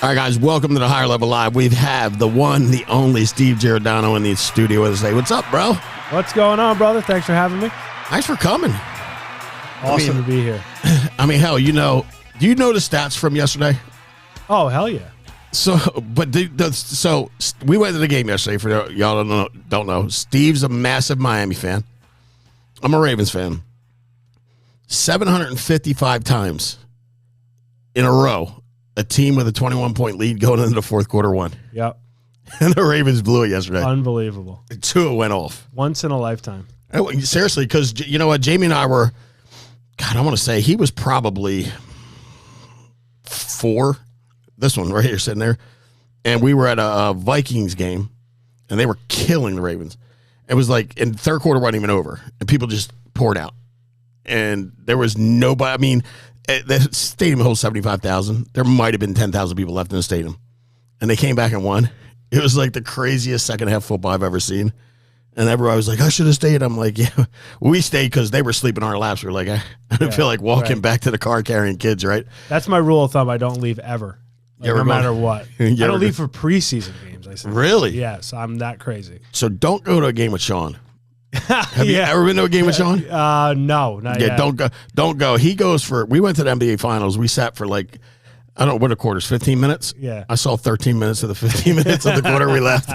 All right, guys, welcome to the Higher Level Live. We have the one, the only Steve Giordano in the studio with us today. What's up, bro? What's going on, brother? Thanks for having me. Thanks for coming. Awesome to be here. I mean, hell, do you know the stats from yesterday? Oh, hell yeah. So we went to the game yesterday. For y'all don't know, Steve's a massive Miami fan. I'm a Ravens fan. 755 times in a row, a team with a 21-point lead going into the fourth quarter won. Yep. And the Ravens blew it yesterday. Unbelievable. Two went off. Once in a lifetime. Seriously, because you know what? Jamie and I were, God, I want to say he was probably 4. This one right here sitting there. And we were at a Vikings game, and they were killing the Ravens. It was like, and third quarter wasn't even over, and people just poured out. And there was nobody. I mean, the stadium holds 75,000. There might have been 10,000 people left in the stadium. And they came back and won. It was like the craziest second half football I've ever seen. And everybody was like, I should have stayed. I'm like, yeah, we stayed because they were sleeping on our laps. We were like, I didn't feel like walking back to the car carrying kids, right? That's my rule of thumb. I don't leave ever. No matter what. I don't leave for preseason games. I said. Really? Yes, I'm that crazy. So don't go to a game with Sean. Have you ever been to a game with Sean? No, not yet. Don't go. He goes for. We went to the NBA Finals. We sat for like, I don't know what are quarters, 15 minutes. Yeah, I saw 13 minutes of the 15 minutes of the quarter we left.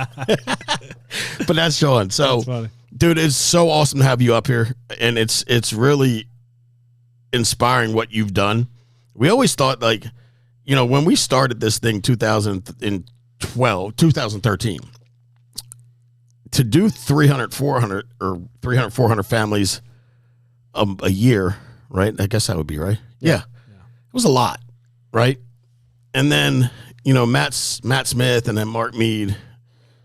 But that's Sean. So, that's funny. Dude, it's so awesome to have you up here, and it's really inspiring what you've done. We always thought, like, you know, when we started this thing 2013. To do 300, 400 families a year, right? I guess that would be right. Yeah. It was a lot, right? And then, you know, Matt Smith and then Mark Mead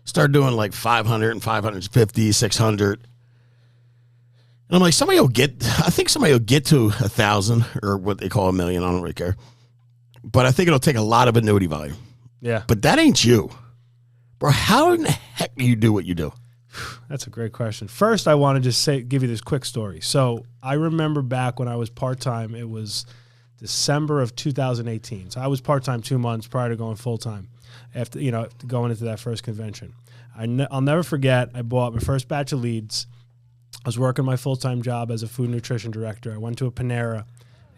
started doing like 500 and 550, 600. And I'm like, I think somebody will get to 1,000 or what they call 1 million. I don't really care. But I think it'll take a lot of annuity volume. Yeah. But that ain't you. Bro, how in the heck do you do what you do? That's a great question. First, I want to just give you this quick story. So I remember back when I was part-time, it was December of 2018. So I was part-time 2 months prior to going full-time after, going into that first convention. I'll never forget, I bought my first batch of leads. I was working my full-time job as a food nutrition director. I went to a Panera,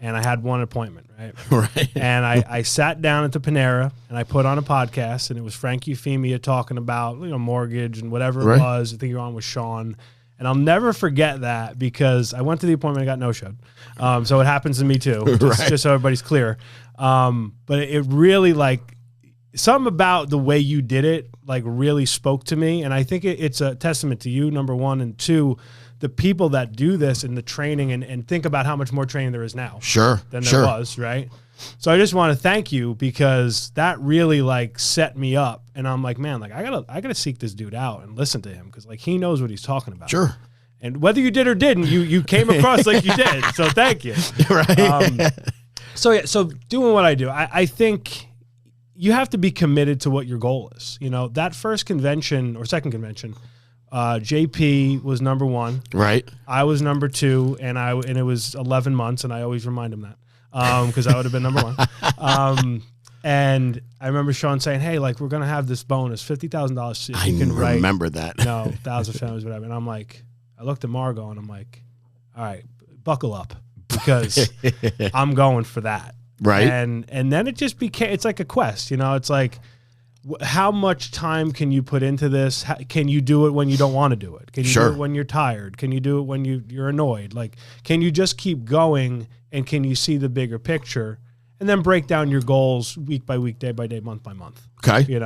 and I had one appointment, right? Right. And I sat down at the Panera, and I put on a podcast, and it was Frank Eufemia talking about, mortgage and whatever it was. I think you were on with Sean. And I'll never forget that because I went to the appointment and got no-showed. So it happens to me too, just so everybody's clear. But it really, something about the way you did it, really spoke to me. And I think it's a testament to you, number one, and two, the people that do this in the training and think about how much more training there is now. Than there was, right? So I just want to thank you because that really set me up. And I'm like, man, I gotta seek this dude out and listen to him because he knows what he's talking about. Sure. And whether you did or didn't, you came across like you did. So thank you. Right. So doing what I do, I think you have to be committed to what your goal is. That first convention or second convention, JP was number 1. Right. I was number 2, and it was 11 months, and I always remind him that because I would have been number 1. And I remember Sean saying, "Hey, we're gonna have this bonus, $50,000 if you can write." I remember that. 1,000 families, whatever. And I'm like, I looked at Margot, and I'm like, all right, buckle up because I'm going for that. Right. And then it just became, it's like a quest, it's like, how much time can you put into this? Can you do it when you don't want to do it? Can you do it when you're tired? Can you do it when you're annoyed? Can you just keep going and can you see the bigger picture and then break down your goals week by week, day by day, month by month? Okay.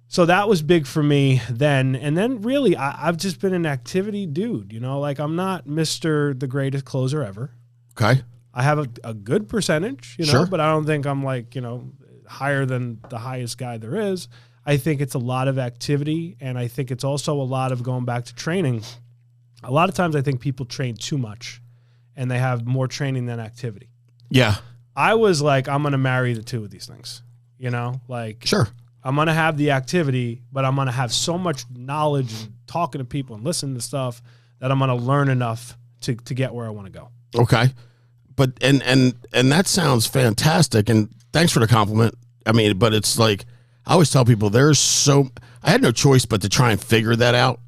So that was big for me then. And then really, I've just been an activity dude, I'm not Mr. the greatest closer ever. Okay. I have a good percentage, but I don't think I'm higher than the highest guy there is. I think it's a lot of activity, and I think it's also a lot of going back to training. A lot of times I think people train too much, and they have more training than activity. Yeah. I was like, I'm going to marry the two of these things, Sure. I'm going to have the activity, but I'm going to have so much knowledge and talking to people and listening to stuff that I'm going to learn enough to get where I want to go. Okay. But and that sounds fantastic, and thanks for the compliment. I mean, but it's like, I always tell people I had no choice but to try and figure that out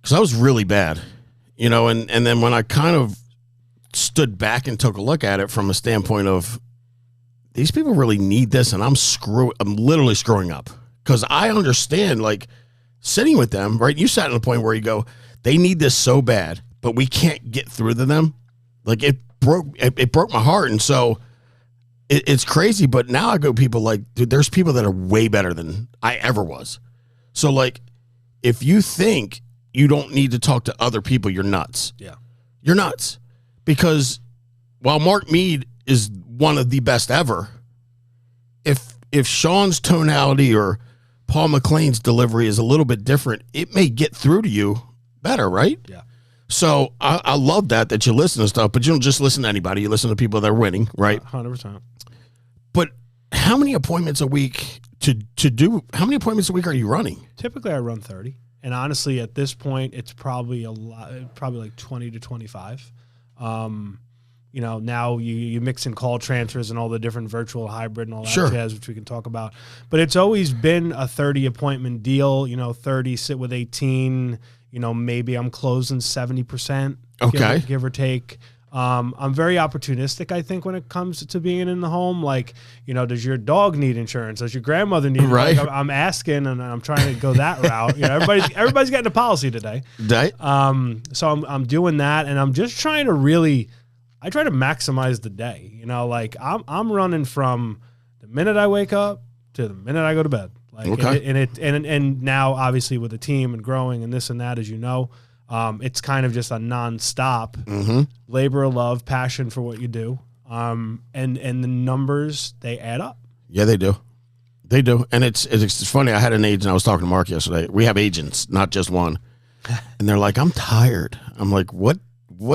because I was really bad, you know, and then when I kind of stood back and took a look at it from a standpoint of these people really need this and I'm literally screwing up because I understand like sitting with them, right? You sat in a point where you go, they need this so bad, but we can't get through to them. Like it broke my heart. And so it's crazy, but now I go people like, dude, there's people that are way better than I ever was. So like, if you think you don't need to talk to other people, you're nuts. Yeah. You're nuts. Because while Mark Mead is one of the best ever, if Sean's tonality or Paul McLean's delivery is a little bit different, it may get through to you better, right? Yeah. So I love that you listen to stuff, but you don't just listen to anybody. You listen to people that are winning, right? 100%. But how many appointments a week how many appointments a week are you running? Typically I run 30. And honestly, at this point, it's probably probably like 20 to 25. You know, now you mix in call transfers and all the different virtual hybrid and all that jazz, which we can talk about. But it's always been a 30 appointment deal, you know, 30 sit with 18, you know, maybe I'm closing 70%, okay, give or take. I'm very opportunistic, I think, when it comes to being in the home. Like, you know, does your dog need insurance? Does your grandmother need it? Right. Like, I'm asking, and I'm trying to go that route. You know, everybody's getting a policy today. Right. So I'm doing that, and I'm just trying to I try to maximize the day. You know, like I'm running from the minute I wake up to the minute I go to bed. Like, okay. And now obviously with the team and growing and this and that, as you know. It's kind of just a nonstop labor of love, passion for what you do. And the numbers, they add up. Yeah, they do. They do. And it's funny. I had an agent. I was talking to Mark yesterday. We have agents, not just one. And they're like, I'm tired. I'm like, what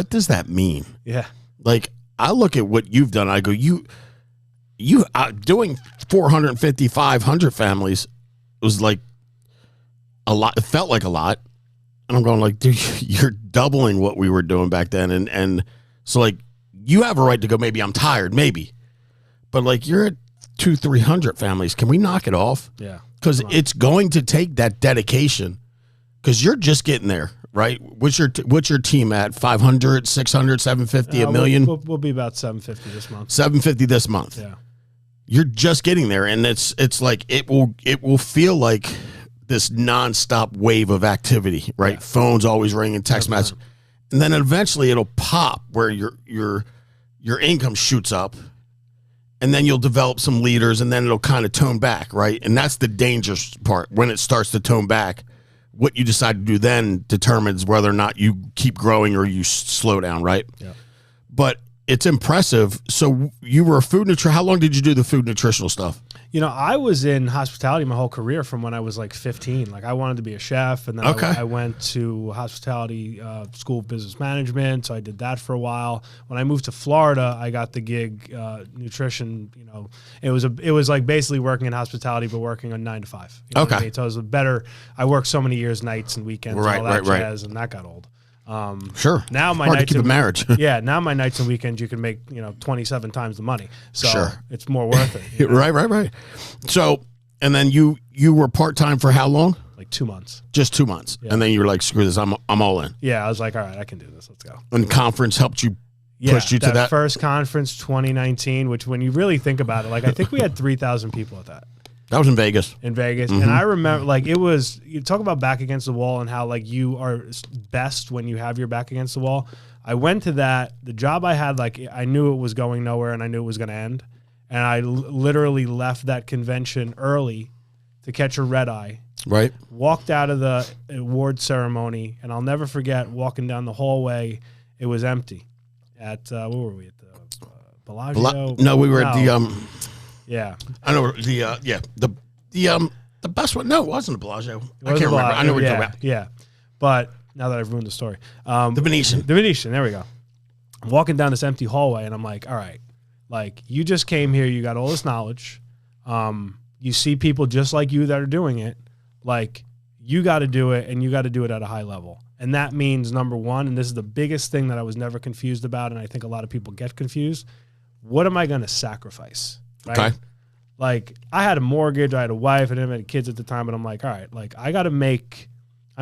does that mean? Yeah. Like, I look at what you've done. I go, you doing 450, 500 families was like a lot. It felt like a lot. And I'm going like, dude, you're doubling what we were doing back then. And so like, you have a right to go, maybe I'm tired, maybe. But like, you're at 200-300 families. Can we knock it off? Yeah. Because it's going to take that dedication because you're just getting there, right? What's your team at? 500, 600, 750, a million? We'll be about 750 this month. 750 this month. Yeah. You're just getting there. And it's like, it will feel like this nonstop wave of activity, right? Yeah. Phones always ringing, text message. And then eventually it'll pop where your income shoots up and then you'll develop some leaders and then it'll kind of tone back, right? And that's the dangerous part. When it starts to tone back, what you decide to do then determines whether or not you keep growing or you slow down, right? Yeah. But it's impressive. So you were a food nutrition. How long did you do the food nutritional stuff? You know, I was in hospitality my whole career from when I was like 15. Like I wanted to be a chef, and then I went to hospitality school of business management. So I did that for a while. When I moved to Florida, I got the gig nutrition. You know, it was like basically working in hospitality, but working on 9 to 5. You know what I mean? So it was better. I worked so many years, nights and weekends, and all that jazz, and that got old. Sure. Now my hard nights to keep a marriage. Yeah. Now my nights and weekends you can make 27 times the money. So it's more worth it. You know? Right. So and then you were part-time for how long? Like 2 months. Just 2 months. Yeah. And then you were like, screw this, I'm all in. Yeah. I was like, all right, I can do this. Let's go. And conference helped you push you to that first conference 2019, which when you really think about it, like I think we had 3,000 people at that. That was in Vegas. And I remember, like, you talk about back against the wall and how, like, you are best when you have your back against the wall. I went to that. The job I had, like, I knew it was going nowhere and I knew it was going to end. And I literally left that convention early to catch a red eye. Right. Walked out of the award ceremony, and I'll never forget walking down the hallway. It was empty. At, where were we? At the Bellagio? No, we were at the... Yeah, I know the best one. No, it wasn't the Bellagio. I can't remember. I know what you're talking about. Yeah, but now that I've ruined the story, the Venetian. The Venetian. There we go. I'm walking down this empty hallway, and I'm like, all right, like you just came here, you got all this knowledge, you see people just like you that are doing it, like you got to do it, and you got to do it at a high level, and that means number one, and this is the biggest thing that I was never confused about, and I think a lot of people get confused. What am I going to sacrifice? Right? Okay. like I had a mortgage, I had a wife, I didn't have any kids at the time, but I'm like, all right, like I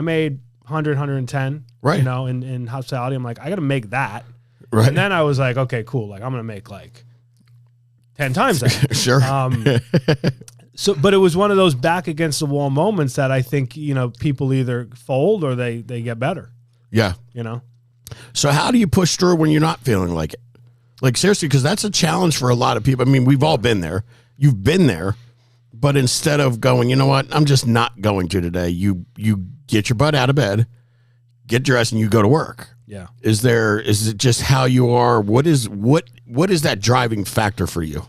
made 100, 110, right. you know, in hospitality. I'm like, I got to make that. Right. And then I was like, okay, cool. Like I'm going to make like 10 times that. Sure. But it was one of those back against the wall moments that I think, you know, people either fold or they get better. Yeah. You know? So how do you push through when you're not feeling like it? Like seriously, because that's a challenge for a lot of people. I mean, we've all been there. You've been there. But instead of going, you know what, I'm just not going to today, you get your butt out of bed, get dressed, and you go to work. Yeah. Is it just how you are? What is that driving factor for you?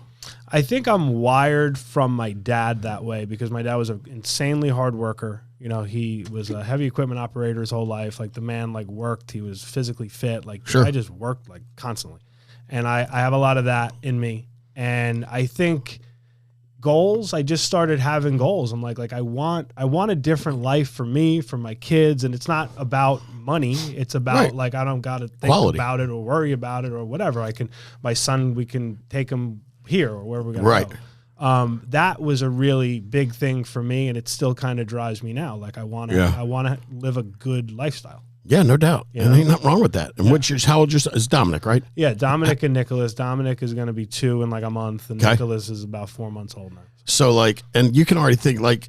I think I'm wired from my dad that way because my dad was an insanely hard worker. You know, he was a heavy equipment operator his whole life. Like the man like worked, he was physically fit. Like sure. I just worked like constantly. And I have a lot of that in me. And I think goals, I just started having goals. I'm like I want a different life for me, for my kids, and it's not about money. It's about right. like I don't got to think quality about it or worry about it or whatever. My son, we can take him here or wherever we're going right. to go. That was a really big thing for me, and it still kind of drives me now. Like I want to live a good lifestyle. Yeah, no doubt. You and ain't nothing wrong with that. And how old is Dominic, right? Yeah, Dominic and Nicholas. Dominic is going to be 2 in like a month, and Nicholas is about 4 months old now. So like, and you can already think like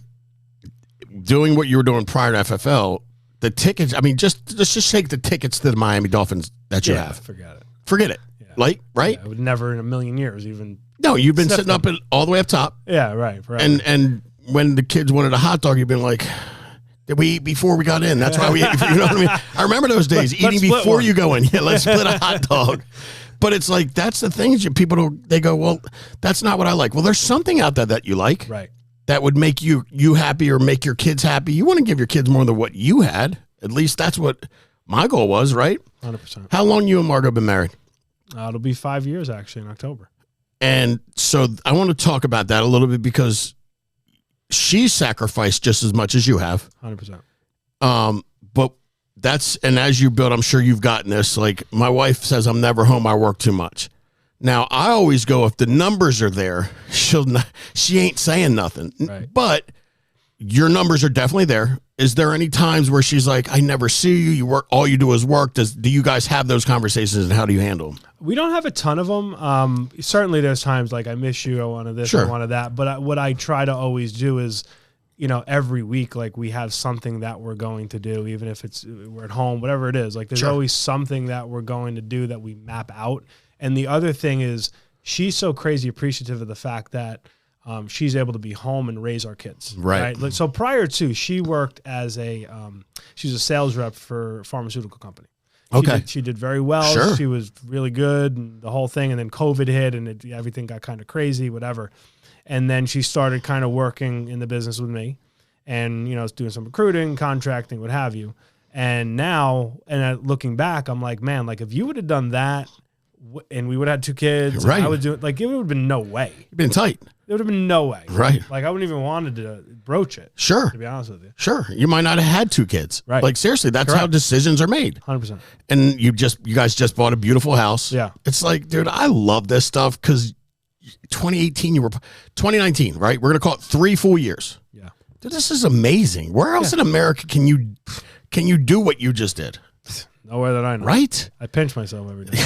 doing what you were doing prior to FFL, the tickets, I mean, let's just take the tickets to the Miami Dolphins that you have. Forget it. Yeah. Like, right? Yeah, I would never in a million years even. No, you've been sitting up all the way up top. Yeah, right. And when the kids wanted a hot dog, you've been like, did we eat before we got in? That's why we, you know what I mean? I remember those days, eating before you go in. Yeah, let's split a hot dog. But it's like, that's the things they go, well, that's not what I like. Well, there's something out there that you like. Right. That would make you happy or make your kids happy. You want to give your kids more than what you had. At least that's what my goal was, right? 100%. How long you and Margot been married? It'll be 5 years actually in October. And so I want to talk about that a little bit because she sacrificed just as much as you have. 100%. But and as you build, I'm sure you've gotten this. Like my wife says, I'm never home. I work too much. Now I always go, if the numbers are there, she ain't saying nothing. Right. But your numbers are definitely there. Is there any times where she's like, I never see you, you work, all you do is work? Do you guys have those conversations and how do you handle them? We don't have a ton of them. Certainly there's times like I miss you, I wanted this, I wanted that. But what I try to always do is, you know, every week, like we have something that we're going to do, even if we're at home, whatever it is. Like there's always something that we're going to do that we map out. And the other thing is she's so crazy appreciative of the fact that she's able to be home and raise our kids. Right. So prior to, she worked as she's a sales rep for a pharmaceutical company. She did very well. Sure. She was really good and the whole thing. And then COVID hit and everything got kind of crazy, whatever. And then she started kind of working in the business with me and, you know, doing some recruiting, contracting, what have you. And now, looking back, I'm like, man, like if you would have done that and we would have had 2 kids, right. I would do it. Like it would have been no way. You've been tight. There would have been no way. Right. Like I wouldn't even wanted to broach it. Sure. To be honest with you. Sure. You might not have had 2 kids. Right. Like seriously, that's how decisions are made. 100%. And you guys just bought a beautiful house. Yeah. It's like, dude, I love this stuff because 2019, right? We're going to call it 3 full years. Yeah. Dude, this is amazing. Where else in America can you do what you just did? Nowhere that I know. Right? I pinch myself every day.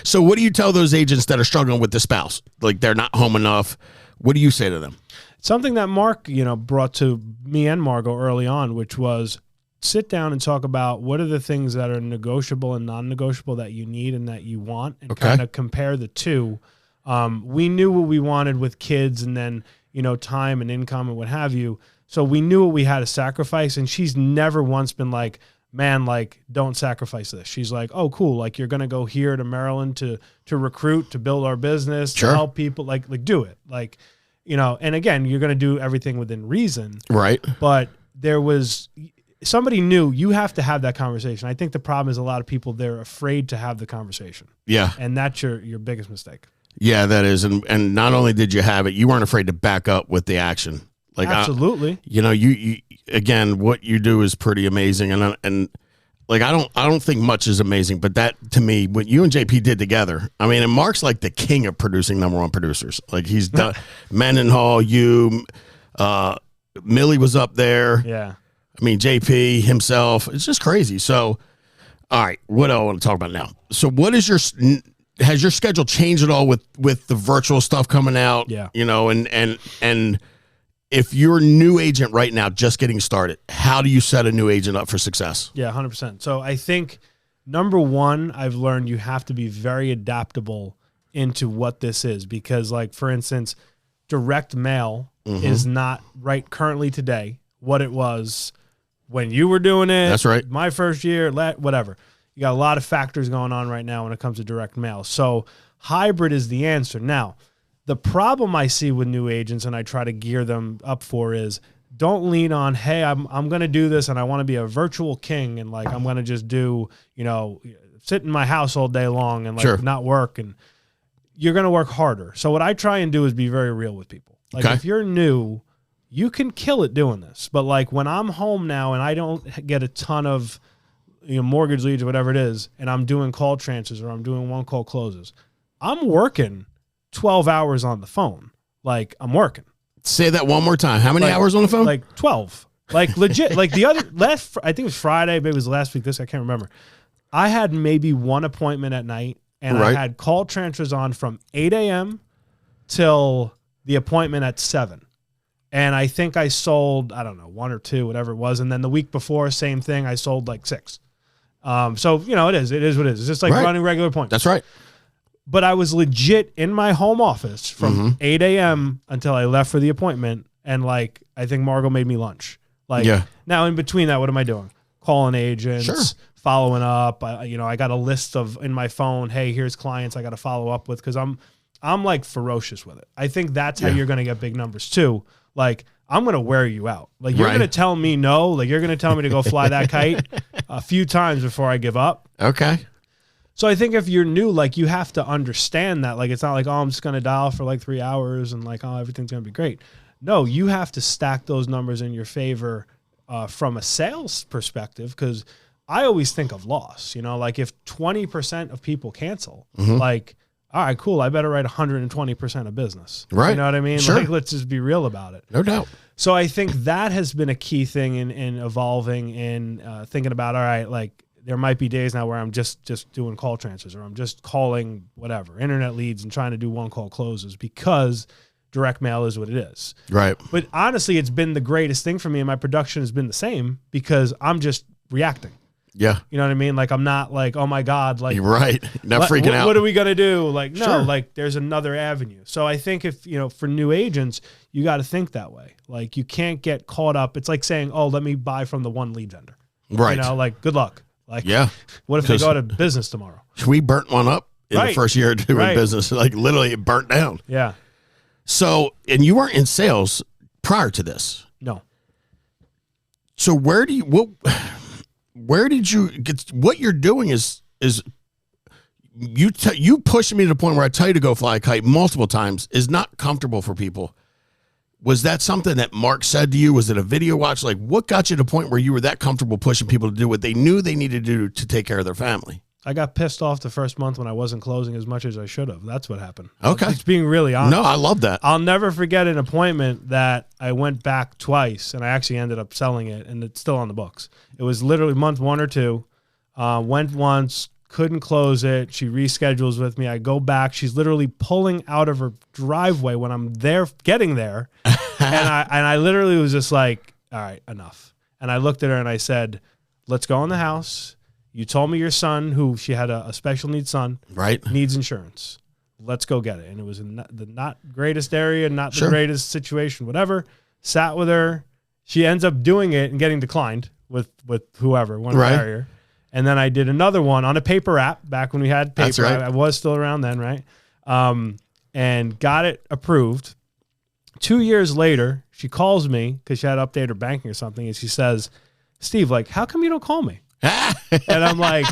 So what do you tell those agents that are struggling with the spouse? Like they're not home enough. What do you say to them? Something that Mark, brought to me and Margot early on, which was sit down and talk about what are the things that are negotiable and non-negotiable that you need and that you want and kind of compare the two. We knew what we wanted with kids and then, time and income and what have you. So we knew what we had to sacrifice. And she's never once been like, man, like, don't sacrifice this. She's like, oh, cool. Like, you're going to go here to Maryland to recruit, to build our business, to help people, like do it. Like, and again, you're going to do everything within reason. Right. But somebody knew you have to have that conversation. I think the problem is a lot of people, they're afraid to have the conversation. Yeah. And that's your biggest mistake. Yeah, that is. And not only did you have it, you weren't afraid to back up with the action. Like, absolutely. You again, what you do is pretty amazing. And Like I don't think much is amazing, but that to me, what you and JP did together, I mean, and Mark's like the king of producing #1 producers. Like he's done Mendenhall, you, Millie was up there. Yeah. I mean, JP himself. It's just crazy. So, all right, what do I want to talk about now? So, has your schedule changed at all with the virtual stuff coming out? Yeah. You know, and if you're a new agent right now, just getting started, how do you set a new agent up for success? Yeah, 100%. So I think #1, I've learned you have to be very adaptable into what this is because, like, for instance, direct mail is not right currently today what it was when you were doing it. That's right. My first year, whatever. You got a lot of factors going on right now when it comes to direct mail. So hybrid is the answer. Now, the problem I see with new agents, and I try to gear them up for, is don't lean on, hey, I'm going to do this and I want to be a virtual king and like I'm going to just do, you know, sit in my house all day long and like not work, and you're going to work harder. So what I try and do is be very real with people. Like if you're new, you can kill it doing this. But like when I'm home now and I don't get a ton of, you know, mortgage leads or whatever it is, and I'm doing call transfers or I'm doing one call closes, I'm working 12 hours on the phone. Like I'm working. Say that one more time. How many hours on the phone? Like 12. Like legit. Like the other I think it was Friday, maybe it was last week. I can't remember. I had maybe one appointment at night, and I had call transfers on from 8 a.m. till the appointment at 7. And I think I sold, I don't know, 1 or 2, whatever it was. And then the week before, same thing. I sold like 6. So, you know, it is what it is. It's just like running regular appointments. That's right. But I was legit in my home office from 8 a.m. until I left for the appointment. And like, I think Margot made me lunch. Like now in between that, what am I doing? Calling agents, following up. You know, I got a list in my phone. Hey, here's clients I got to follow up with. Cause I'm like ferocious with it. I think that's how you're going to get big numbers too. Like I'm going to wear you out. Like you're going to tell me no, like you're going to tell me to go fly that kite a few times before I give up. Okay. So I think if you're new, like you have to understand that, like, it's not like, oh, I'm just going to dial for like 3 hours and like, oh, everything's going to be great. No, you have to stack those numbers in your favor from a sales perspective. Cause I always think of loss, you know, like if 20% of people cancel, like, all right, cool. I better write 120% of business. Right. You know what I mean? Sure. Like, let's just be real about it. No doubt. So I think that has been a key thing in evolving and thinking about, all right, like there might be days now where I'm just doing call transfers or I'm just calling whatever, internet leads and trying to do one call closes because direct mail is what it is. Right. But honestly, it's been the greatest thing for me and my production has been the same because I'm just reacting. Yeah. You know what I mean? Like, I'm not like, oh my God, like, you're right. Not freaking out. What are we going to do? Like, no, like there's another avenue. So I think if, you know, for new agents, you got to think that way. Like you can't get caught up. It's like saying, oh, let me buy from the one lead vendor. Right. You know, like good luck. Like, what if they go out of business tomorrow? We burnt one up in the first year or two in business. Like literally it burnt down. Yeah. So, and you weren't in sales prior to this. No. So where did you get, what you're doing is you pushing me to the point where I tell you to go fly a kite multiple times is not comfortable for people. Was that something that Mark said to you? Was it a video watch? Like what got you to the point where you were that comfortable pushing people to do what they knew they needed to do to take care of their family? I got pissed off the first month when I wasn't closing as much as I should have. That's what happened. Okay. It's being really honest. No, I love that. I'll never forget an appointment that I went back twice and I actually ended up selling it and it's still on the books. It was literally month 1 or 2. Went once, couldn't close it. She reschedules with me. I go back. She's literally pulling out of her driveway when I'm there, getting there. and I literally was just like, all right, enough. And I looked at her and I said, let's go in the house. You told me your son, who she had a special needs son, needs insurance. Let's go get it. And it was in the not greatest area, not the greatest situation, whatever. Sat with her. She ends up doing it and getting declined with whoever, one carrier. And then I did another one on a paper app back when we had paper. That's right. I was still around then, right? And got it approved. 2 years later, she calls me because she had to update her banking or something. And she says, Steve, like, how come you don't call me? And I'm like,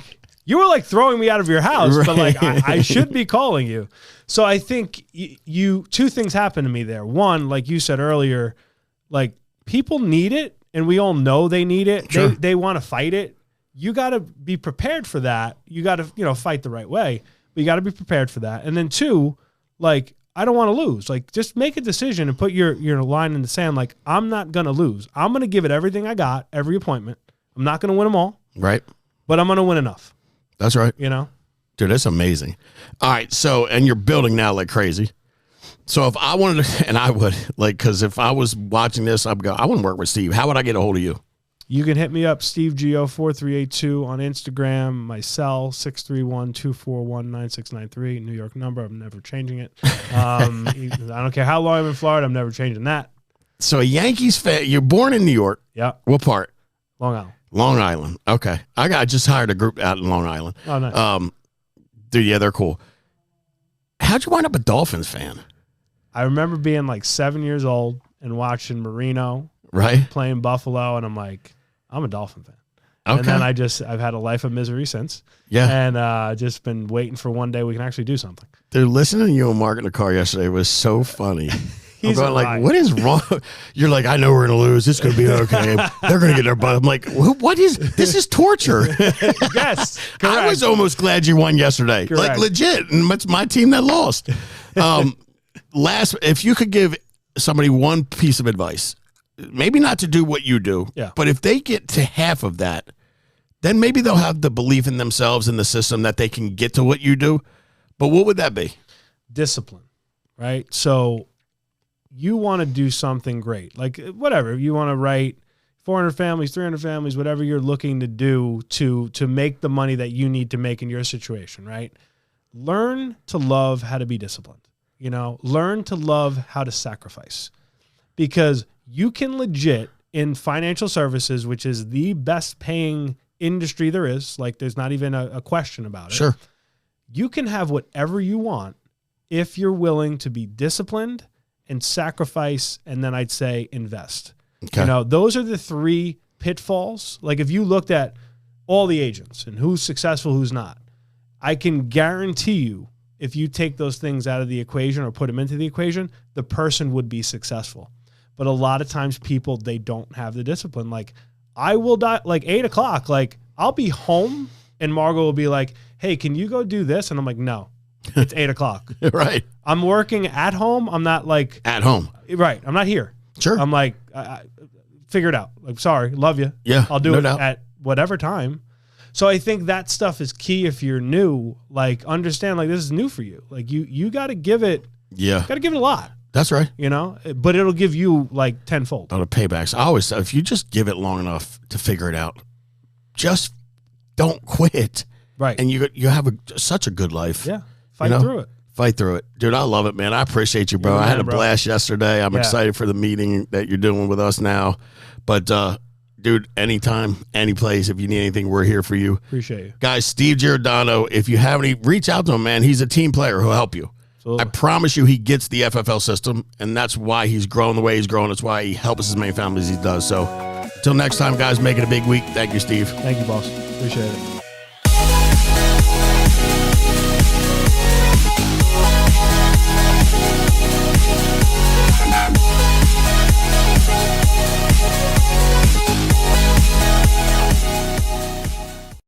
you were like throwing me out of your house, but like I should be calling you. So I think two things happened to me there. One, like you said earlier, like people need it and we all know they need it. They want to fight it. you got to be prepared for that. You got to, fight the right way, but you got to be prepared for that. And then 2, like, I don't want to lose. Like, just make a decision and put your line in the sand. Like, I'm not going to lose. I'm going to give it everything I got, every appointment. I'm not going to win them all. Right. But I'm going to win enough. That's right. Dude, that's amazing. All right. So, and you're building now like crazy. So if I wanted to, and I would, like, because if I was watching this, I wouldn't work with Steve. How would I get a hold of you? You can hit me up, SteveGO4382 on Instagram. My cell, 631-241-9693. New York number. I'm never changing it. I don't care how long I'm in Florida. I'm never changing that. So a Yankees fan. You're born in New York. Yeah. What part? Long Island. Long Island. Okay. I just hired a group out in Long Island. Oh, nice. Dude, yeah, they're cool. How'd you wind up a Dolphins fan? I remember being like 7 years old and watching Marino playing Buffalo, and I'm like, I'm a Dolphin fan. Okay. And then I've had a life of misery since. Yeah. And just been waiting for one day we can actually do something. Dude, listening to you and Mark in the car yesterday was so funny. I'm going like, what is wrong? You're like, I know we're going to lose. It's going to be okay. They're going to get their butt. I'm like, this is torture. Yes. Correct. I was almost glad you won yesterday. Correct. Like legit. And it's my team that lost. If you could give somebody one piece of advice, maybe not to do what you do, but if they get to half of that, then maybe they'll have the belief in themselves and the system that they can get to what you do. But what would that be? Discipline, right? So you want to do something great, like whatever you want to write 400 families, 300 families, whatever you're looking to do to make the money that you need to make in your situation, right? Learn to love how to be disciplined. Learn to love how to sacrifice, because you can legit in financial services, which is the best paying industry there is. Like there's not even a question about it. Sure. You can have whatever you want if you're willing to be disciplined and sacrifice. And then I'd say invest. Okay. Those are the 3 pitfalls. Like if you looked at all the agents and who's successful, who's not, I can guarantee you, if you take those things out of the equation or put them into the equation, the person would be successful. But a lot of times people, they don't have the discipline. Like I will die like 8:00. Like I'll be home and Margot will be like, hey, can you go do this? And I'm like, no, it's 8:00. Right. I'm working at home. I'm not like at home. Right. I'm not here. Sure. I'm like, figure it out. Like, sorry, love you. Yeah. I'll do it at whatever time. So I think that stuff is key if you're new. Like, understand, like, this is new for you. Like, you got to give it. Yeah. Got to give it a lot. That's right. But it'll give you like tenfold. On the paybacks. I always say, if you just give it long enough to figure it out, just don't quit. Right. And you have such a good life. Yeah. Fight through it. Fight through it. Dude, I love it, man. I appreciate you, bro. I had a blast yesterday. I'm excited for the meeting that you're doing with us now. But, dude, anytime, any place, if you need anything, we're here for you. Appreciate you. Guys, Steve Giordano, if you have any, reach out to him, man. He's a team player who'll help you. Absolutely. I promise you he gets the FFL system, and that's why he's grown the way he's grown. That's why he helps as many families as he does. So until next time, guys, make it a big week. Thank you, Steve. Thank you, boss. Appreciate it.